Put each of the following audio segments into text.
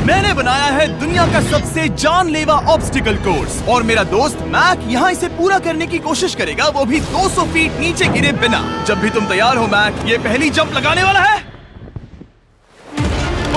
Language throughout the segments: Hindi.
मैंने बनाया है दुनिया का सबसे जानलेवा ऑब्स्टिकल कोर्स और मेरा दोस्त मैक यहाँ इसे पूरा करने की कोशिश करेगा, वो भी 200 फीट नीचे गिरे बिना। जब भी तुम तैयार हो मैक, ये पहली जंप लगाने वाला है।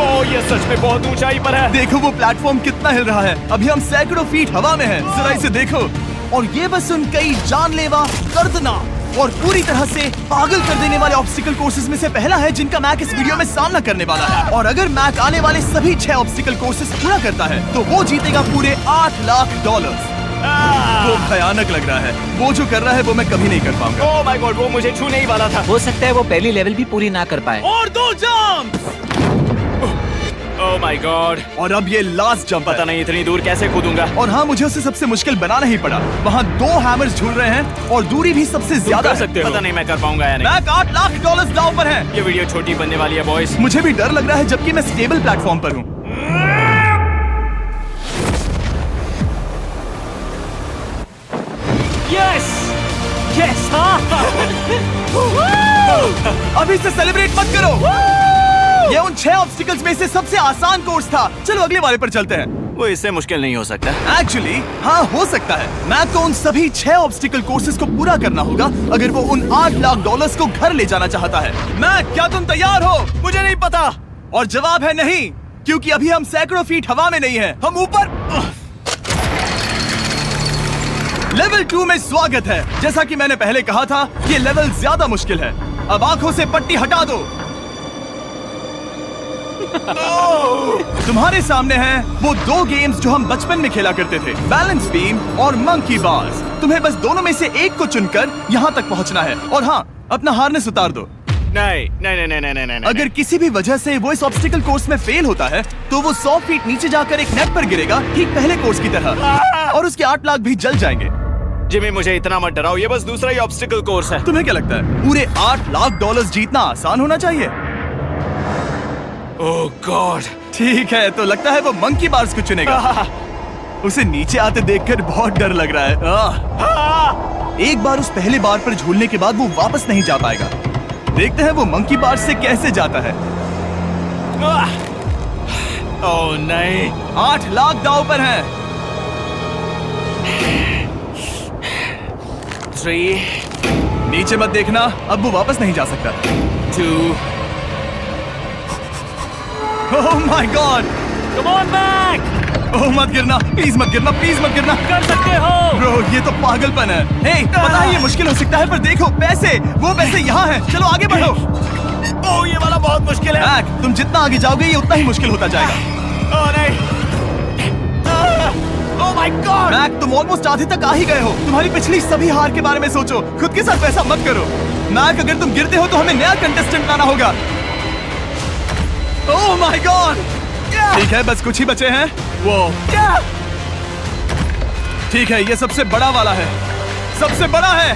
ओह, ये सच में बहुत ऊंचाई पर है। देखो वो प्लेटफॉर्म कितना हिल रहा है। अभी हम सैकड़ों फीट हवा में हैं। जरा इसे देखो। और ये बस उन कई जानलेवा, दर्दनाक और पूरी तरह से पागल कर देने वाले ऑब्स्टिकल कोर्सेज में से पहला है जिनका मैक इस वीडियो में सामना करने वाला है। और अगर मैक आने वाले सभी 6 ऑब्स्टिकल कोर्सेज पूरा करता है तो वो जीतेगा पूरे $8 लाख। वो भयानक लग रहा है। वो जो कर रहा है वो मैं कभी नहीं कर पाऊंगा। ओह माय गॉड, वो मुझे छूने ही वाला था। हो सकता है वो पहली लेवल भी पूरी ना कर पाए। और 2 जंप। Oh my God. और अब ये लास्ट जंप। पता नहीं इतनी दूर कैसे कूदूंगा। और हाँ, मुझे उसे सबसे मुश्किल बनाना ही पड़ा। वहाँ 2 हैमर्स झूल रहे हैं और दूरी भी सबसे ज्यादा कर सकते हो। पता नहीं मैं कर पाऊंगा या नहीं। मैक $8 लाख दांव पर है। ये वीडियो छोटी बनने वाली है बॉयज। मुझे भी डर लग रहा है जबकि मैं स्टेबल प्लेटफॉर्म पर हूँ। Yes yes. अभी से सेलिब्रेट मत करो। ये उन 6 ऑब्स्टिकल्स में से सबसे आसान कोर्स था। चलो अगले वाले पर चलते हैं। वो इससे मुश्किल नहीं हो सकता। एक्चुअली हाँ, हो सकता है। मैक को उन सभी 6 ऑब्स्टिकल कोर्सेज को पूरा करना होगा अगर वो उन $8 लाख को घर ले जाना चाहता है। मैक, क्या तुम तैयार हो? मुझे नहीं पता। और जवाब है नहीं, क्योंकि अभी हम सैकड़ों फीट हवा में नहीं हैं। हम ऊपर। लेवल 2 में स्वागत है। जैसा कि मैंने पहले कहा था, ये लेवल ज्यादा मुश्किल है। अब आंखों से पट्टी हटा दो। तुम्हारे सामने हैं वो 2 गेम्स जो हम बचपन में खेला करते थे, बैलेंस बीम और मंकी बार्स। तुम्हें बस दोनों में से एक को चुनकर यहाँ तक पहुँचना है। और हाँ, अपना हार्नेस उतार दो। नहीं नहीं नहीं नहीं नहीं नहीं। अगर किसी भी वजह से वो इस ऑब्स्टिकल कोर्स में फेल होता है तो वो 100 फीट नीचे जाकर एक नेट पर गिरेगा, ठीक पहले कोर्स की तरह, और उसके 8 लाख भी जल जाएंगे। जिमी, मुझे इतना मत डराओ। ये बस दूसरा ही ऑब्स्टिकल कोर्स है। तुम्हें क्या लगता है पूरे $8 लाख जीतना आसान होना चाहिए? ओह गॉड। ठीक है, तो लगता है वो मंकी बार्स को चुनेगा। उसे नीचे आते देखकर बहुत डर लग रहा है। एक बार उस पहले बार पर झूलने के बाद वो वापस नहीं जा पाएगा। देखते हैं वो मंकी बार्स से कैसे जाता है। ओह नहीं। 8 लाख दांव पर हैं। 3 नीचे मत देखना, अब वो वापस नहीं जा सकता। 2 oh my god. Come on Mac. Oh मत गिरना, प्लीज मत गिरना, प्लीज मत गिरना। कर सकते हो। ब्रो, ये तो पागलपन है। हे, पता है ये मुश्किल हो सकता है, पर देखो पैसे, वो पैसे यहाँ हैं। चलो आगे बढ़ो। ओह, ये वाला बहुत मुश्किल है। मैक, तुम जितना आगे जाओगे ये उतना ही मुश्किल होता जाएगा। ओह नहीं। ओह माय गॉड। मैक, तुम ऑलमोस्ट आधे तक आ ही गए हो। तुम्हारी पिछली सभी हार के बारे में सोचो। खुद के साथ वैसा मत करो। मैक, अगर तुम गिरते हो तो हमें नया कंटेस्टेंट लाना होगा। ओह माय गॉड। ठीक है, बस कुछ ही बचे हैं। वो ठीक है, ये सबसे बड़ा वाला है। सबसे बड़ा है।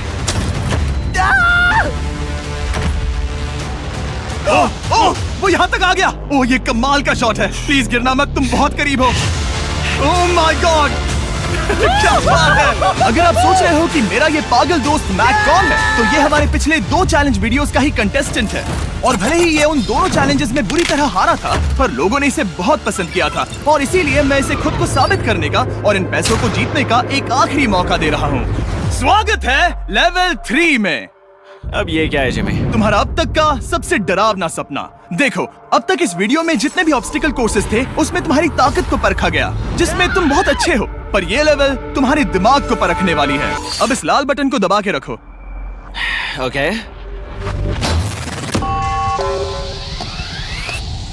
ओह ओह, वो यहाँ तक आ गया। ओह, ये कमाल का शॉट है। प्लीज गिरना मत, तुम बहुत करीब हो। ओह माय गॉड, क्या बात है। अगर आप सोच रहे हो कि मेरा ये पागल दोस्त मैक कौन है, तो ये हमारे पिछले 2 चैलेंज वीडियोस का ही कंटेस्टेंट है। और भले ही ये उन दोनों चैलेंजेस में बुरी तरह हारा था, पर लोगों ने इसे बहुत पसंद किया था और इसीलिए मैं इसे खुद को साबित करने का और इन पैसों को जीतने का एक आखिरी मौका दे रहा हूँ। स्वागत है लेवल 3 में। अब ये क्या है जिमी? तुम्हारा अब तक का सबसे डरावना सपना। देखो, अब तक इस वीडियो में जितने भी ऑब्स्टिकल कोर्सेज थे उसमें तुम्हारी ताकत को परखा गया, जिसमें तुम बहुत अच्छे हो। पर ये लेवल तुम्हारे दिमाग को परखने वाली है। अब इस लाल बटन को दबा के रखो। ओके।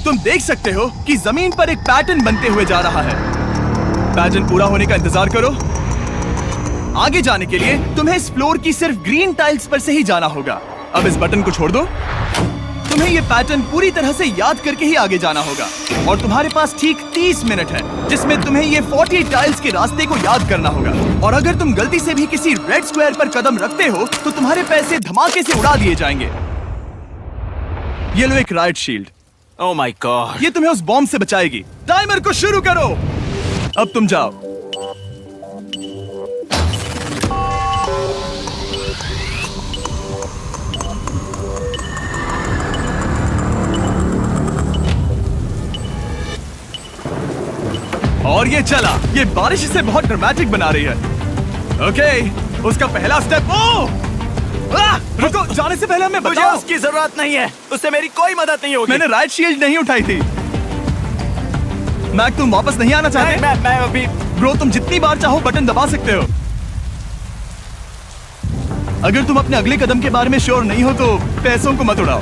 तुम देख सकते हो कि जमीन पर एक पैटर्न बनते हुए जा रहा है। पैटर्न पूरा होने का इंतजार करो। आगे जाने के लिए तुम्हें इस फ्लोर की सिर्फ ग्रीन टाइल्स पर से ही जाना होगा। अब इस बटन को छोड़ दो। तुम्हें ये पैटर्न पूरी तरह से याद करके ही आगे जाना होगा और तुम्हारे पास ठीक 30 मिनट है जिसमें तुम्हें ये 40 टाइल्स के रास्ते को याद करना होगा। और अगर तुम गलती से भी किसी रेड स्क्वायर पर कदम रखते हो तो तुम्हारे पैसे धमाके से उड़ा दिए जाएंगे। ये लो एक right shield. Oh my God. ये तुम्हें उस बॉम्ब से बचाएगी। टाइमर को शुरू करो। अब तुम जाओ। और ये चला। ये बारिश इसे बहुत ड्रामेटिक बना रही है। ओके, उसका पहला स्टेप। रुको, जाने से पहले हमें मुझे बताओ। उसकी जरूरत नहीं है, उससे मेरी कोई मदद नहीं होगी। मैंने राइट शील्ड नहीं उठाई थी। मैक, तुम वापस नहीं आना चाहते? मैं अभी। ब्रो, तुम जितनी बार चाहो बटन दबा सकते हो। अगर तुम अपने अगले कदम के बारे में श्योर नहीं हो तो पैसों को मत उड़ाओ।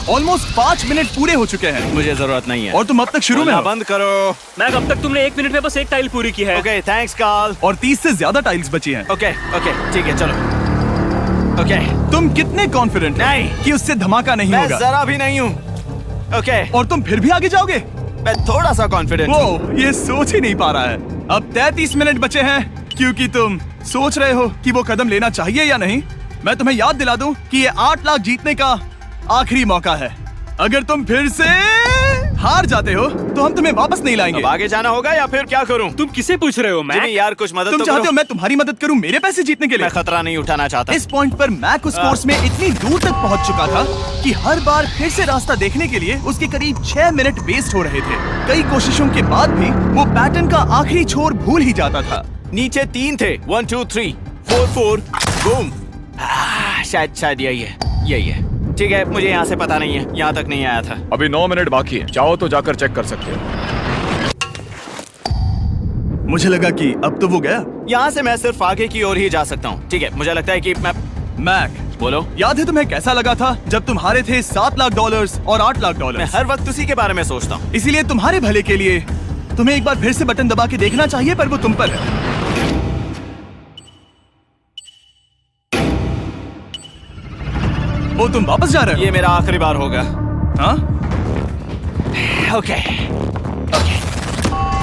ऑलमोस्ट 5 मिनट पूरे हो चुके हैं मुझे जरूरत नहीं है। और तुम अब तक शुरू में बोलना हो। बंद करो। मैक, अब तक तुमने 1 मिनट में बस एक टाइल पूरी की है। Okay, thanks Karl. और 30 से ज्यादा टाइल्स बची हैं। ओके ओके, ठीक है, चलो। ओके, तुम कितने कॉन्फिडेंट नहीं। कि उससे धमाका नहीं मैं होगा? जरा भी नहीं हूँ। ओके, और तुम फिर भी आगे जाओगे? मैं थोड़ा सा कॉन्फिडेंट हूँ। वो ये सोच ही नहीं पा रहा है। अब 33 मिनट बचे हैं क्योंकि तुम सोच रहे हो कि वो कदम लेना चाहिए या नहीं। मैं तुम्हें याद दिला दूं कि ये 8 लाख जीतने का आखिरी मौका है। अगर तुम फिर से हार जाते हो तो हम तुम्हें वापस नहीं लाएंगे। अब आगे जाना होगा या फिर क्या करूं? तुम किसे पूछ रहे हो मैक? जिमी यार, कुछ मदद तुम तो चाहते करो। हो मैं तुम्हारी मदद करूं मेरे पैसे जीतने के लिए? मैं खतरा नहीं उठाना चाहता। इस पॉइंट पर मैक उस कोर्स में इतनी दूर तक पहुंच चुका था कि हर बार फिर से रास्ता देखने के लिए उसके करीब 6 मिनट वेस्ट हो रहे थे। कई कोशिशों के बाद भी वो पैटर्न का आखिरी छोर भूल ही जाता था। नीचे 3 थे। 1 2 3 4 4 बूम। शायद यही है। ठीक है, मुझे यहाँ से पता नहीं है, यहाँ तक नहीं आया था। अभी 9 मिनट बाकी है, चाहो तो जाकर चेक कर सकते हो। मुझे लगा कि अब तो वो गया। यहाँ से मैं सिर्फ आगे की ओर ही जा सकता हूँ। ठीक है, मुझे लगता है कि मैं। मैक, बोलो। याद है तुम्हें कैसा लगा था जब तुम हारे थे $7 लाख और $8 लाख? मैं हर वक्त उसी के बारे में सोचता हूँ। इसीलिए तुम्हारे भले के लिए तुम्हें एक बार फिर से बटन दबा के देखना चाहिए, पर वो तुम पर है। ओ, तुम वापस जा रहे हो? ये मेरा आखिरी बार होगा। हाँ? Okay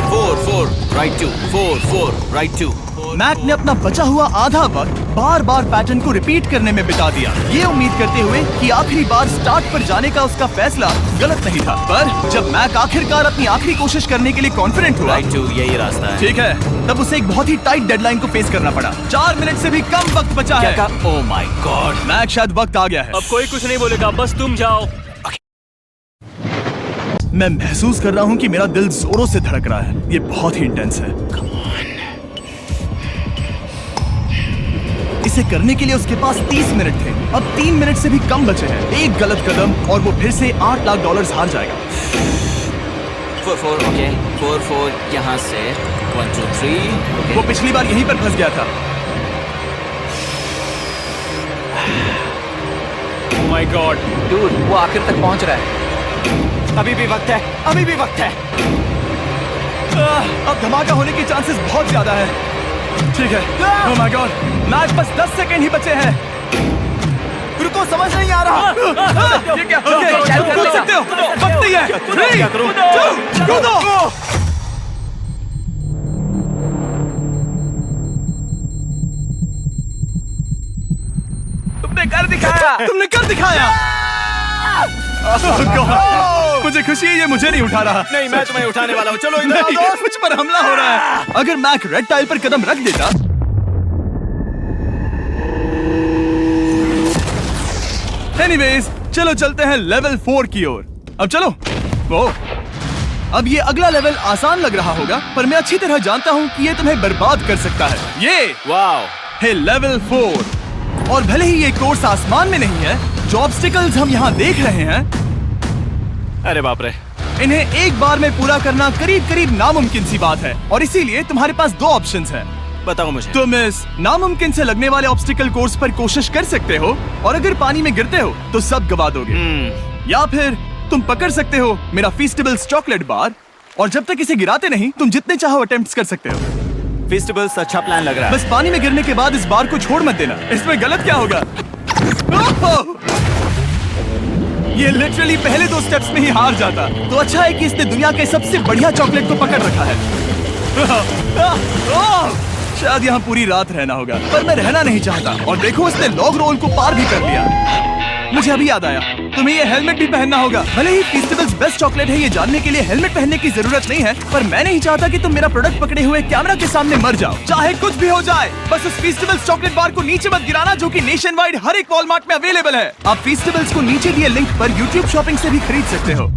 4 4 right 2 4 4 right 2। मैक ने अपना बचा हुआ आधा वक्त बार बार पैटर्न को रिपीट करने में बिता दिया, ये उम्मीद करते हुए कि आखिरी बार स्टार्ट पर जाने का उसका फैसला गलत नहीं था। पर जब मैक आखिरकार अपनी आखिरी कोशिश करने के लिए कॉन्फिडेंट हुआ, राइट 2 यही रास्ता है। ठीक है, तब उसे एक बहुत ही टाइट डेडलाइन को फेस करना पड़ा। 4 मिनट से भी कम वक्त बचा क्या है। कहा? ओह माय गॉड। मैक, शायद वक्त आ गया है। अब कोई कुछ नहीं बोलेगा, बस तुम जाओ। मैं महसूस कर रहा हूँ कि मेरा दिल जोरों से धड़क रहा है। ये बहुत ही इंटेंस है। इसे करने के लिए उसके पास 30 मिनट थे। अब 3 मिनट से भी कम बचे हैं। एक गलत कदम और वो फिर से $8 लाख हार जाएगा। 4 4 ओके 4 4 यहाँ से 1 2 3 वो पिछली बार यहीं पर फंस गया था। ओह माय गॉड, डूड, वो आखिर तक पहुंच रहा है। अभी भी वक्त है, अभी भी वक्त है। अब धमाका होने के चांसेस बहुत ज्यादा है। ठीक है। ओह माय गॉड, मैच बस 10 सेकंड ही बचे हैं। रुको, समझ नहीं आ रहा। ये क्या? ओके, तुम कूद सकते हो। वक्त नहीं है। 3 क्या करूं? 2 कूदो। तुमने कर दिखाया। तुमने कर दिखाया। Oh God, मुझे खुशी है ये मुझे नहीं उठा रहा। नहीं, मैं तुम्हें उठाने वाला हूँ। चलो इधर आओ नहीं, दोस्त। मुझ पर हमला हो रहा है। अगर मैक रेड टाइल पर कदम रख देता। एनीवेज, चलो चलते हैं लेवल 4 की ओर। अब चलो। वो अब ये अगला लेवल आसान लग रहा होगा, पर मैं अच्छी तरह जानता हूँ कि ये तुम्हें बर्बाद कर सकता है। ये वाओ। है लेवल 4। और भले ही ये कोर्स आसमान में नहीं है, जो ऑब्स्टिकल्स हम यहाँ देख रहे हैं, अरे बाप रे। इन्हें एक बार में पूरा करना करीब करीब नामुमकिन सी बात है। और इसीलिए तुम्हारे पास 2 ऑप्शंस हैं। बताओ मुझे। तुम इस नामुमकिन से लगने वाले ऑब्स्टिकल कोर्स पर कोशिश कर सकते हो, और अगर पानी में गिरते हो तो सब गवा दोगे। या फिर तुम पकड़ सकते हो मेरा फीस्टेबल्स चॉकलेट बार, और जब तक इसे गिराते नहीं तुम जितने चाहो अटेम्प्ट्स कर सकते हो। फेस्टिवल्स अच्छा प्लान लग रहा है। बस पानी में गिरने के बाद इस बार को छोड़ मत देना। इसमें गलत क्या होगा? ओह! ये लिटरली पहले 2 स्टेप्स में ही हार जाता। तो अच्छा है कि इसने दुनिया के सबसे बढ़िया चॉकलेट को पकड़ रखा है। शायद यहाँ पूरी रात रहना होगा, पर मैं रहना नहीं चाहता। और देखो, इसने लॉग रोल को पार भी कर लिया। मुझे अभी याद आया, तुम्हें ये हेलमेट भी पहनना होगा। भले ही फीस्टेबल्स बेस्ट चॉकलेट है ये जानने के लिए हेलमेट पहनने की जरूरत नहीं है, पर मैं नहीं चाहता कि तुम मेरा प्रोडक्ट पकड़े हुए कैमरा के सामने मर जाओ। चाहे कुछ भी हो जाए, बस उस फीस्टेबल्स चॉकलेट बार को नीचे मत गिराना, जो कि नेशन वाइड हर एक वॉलमार्ट में अवेलेबल है। आप फीस्टेबल्स को नीचे दिए लिंक पर यूट्यूब शॉपिंग से भी खरीद सकते हो।